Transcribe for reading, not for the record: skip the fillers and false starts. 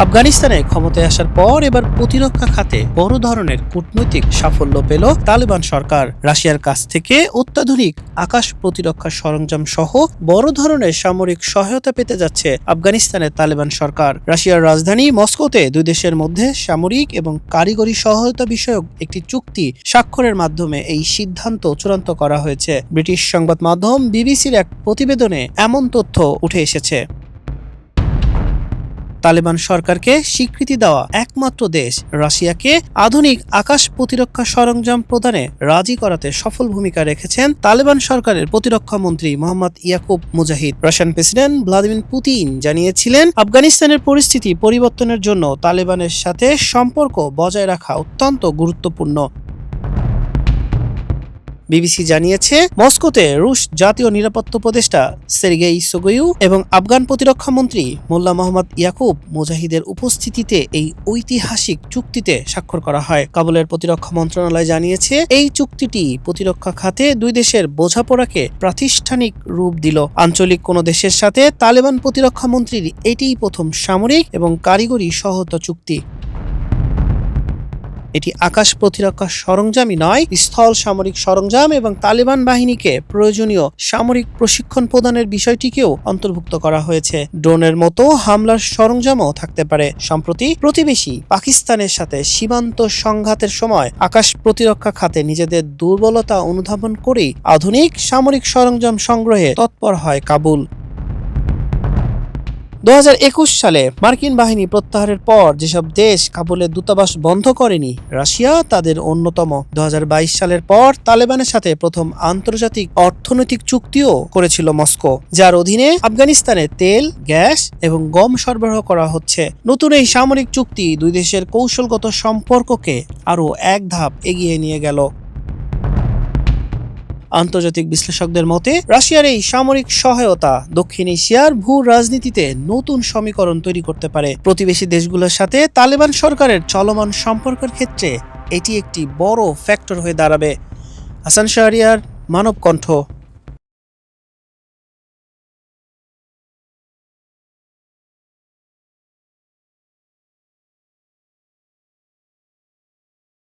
আফগানিস্তানে ক্ষমতায় আসার পর এবার প্রতিরক্ষা খাতে বড় ধরনের কূটনৈতিক সাফল্য পেল তালেবান সরকার। রাশিয়ার কাছ থেকে অত্যাধুনিক আকাশ প্রতিরক্ষা সরঞ্জাম সহ বড় ধরনের সামরিক সহায়তা পেতে যাচ্ছে আফগানিস্তানের তালেবান সরকার। রাশিয়ার রাজধানী মস্কোতে দুই দেশের মধ্যে সামরিক এবং কারিগরি সহায়তা বিষয়ক একটি চুক্তি স্বাক্ষরের মাধ্যমে এই সিদ্ধান্ত চূড়ান্ত করা হয়েছে। ব্রিটিশ সংবাদ মাধ্যম বিবিসির এক প্রতিবেদনে এমন তথ্য উঠে এসেছে। তালেবান সরকারকে স্বীকৃতি দেওয়া একমাত্র দেশ রাশিয়াকে আধুনিক আকাশ প্রতিরক্ষা সরঞ্জাম প্রদানে রাজি করাতে সফল ভূমিকা রেখেছেন তালেবান সরকারের প্রতিরক্ষা মন্ত্রী মোহাম্মদ ইয়াকুব মুজাহিদ। রাশিয়ান প্রেসিডেন্ট ভ্লাদিমির পুতিন জানিয়েছিলেন, আফগানিস্তানের পরিস্থিতি পরিবর্তনের জন্য তালেবানের সাথে সম্পর্ক বজায় রাখা অত্যন্ত গুরুত্বপূর্ণ। বিবিসি জানিয়েছে, মস্কোতে রুশ জাতীয় নিরাপত্তা উপদেষ্টা সের্গেই সোগইউ এবং আফগান প্রতিরক্ষা মন্ত্রী মোল্লা মোহাম্মদ ইয়াকুব মুজাহিদের উপস্থিতিতে এই ঐতিহাসিক চুক্তিতে স্বাক্ষর করা হয়। কাবুলের প্রতিরক্ষা মন্ত্রণালয় জানিয়েছে, এই চুক্তিটি প্রতিরক্ষা খাতে দুই দেশের বোঝাপড়াকে প্রাতিষ্ঠানিক রূপ দিল। আঞ্চলিক কোনো দেশের সাথে তালেবান প্রতিরক্ষা মন্ত্রীর এটিই প্রথম সামরিক এবং কারিগরি সহায়তা চুক্তি। এটি আকাশ প্রতিরক্ষা সরঞ্জামই নয়, স্থল সামরিক সরঞ্জাম এবং তালেবান বাহিনীকে প্রয়োজনীয় সামরিক প্রশিক্ষণ প্রদানের বিষয়টিকেও অন্তর্ভুক্ত করা হয়েছে। ড্রোনের মতো হামলার সরঞ্জামও থাকতে পারে। সম্প্রতি প্রতিবেশী পাকিস্তানের সাথে সীমান্ত সংঘাতের সময় আকাশ প্রতিরক্ষা খাতে নিজেদের দুর্বলতা অনুধাবন করেই আধুনিক সামরিক সরঞ্জাম সংগ্রহে তৎপর হয় কাবুল। 2021 সালে মার্কিন বাহিনী প্রত্যাহারের পর যেসব দেশ কাবুলের দূতাবাস বন্ধ করেনি, রাশিয়া তাদের অন্যতম। 2022 সালের পর তালেবানের সাথে প্রথম আন্তর্জাতিক অর্থনৈতিক চুক্তিও করেছিল মস্কো, যার অধীনে আফগানিস্তানে তেল, গ্যাস এবং গম সরবরাহ করা হচ্ছে। নতুন এই সামরিক চুক্তি দুই দেশের কৌশলগত সম্পর্ককে আরও এক ধাপ এগিয়ে নিয়ে গেল। আন্তর্জাতিক বিশ্লেষকদের মতে, রাশিয়ার এই সামরিক সহায়তা দক্ষিণ এশিয়ার ভূ রাজনীতিতে নতুন সমীকরণ তৈরি করতে পারে। প্রতিবেশী দেশগুলোর সাথে তালেবান সরকারের চলমান সম্পর্কের ক্ষেত্রে এটি একটি বড় ফ্যাক্টর হয়ে দাঁড়াবে। হাসান শাহরিয়ার, মানব কণ্ঠ।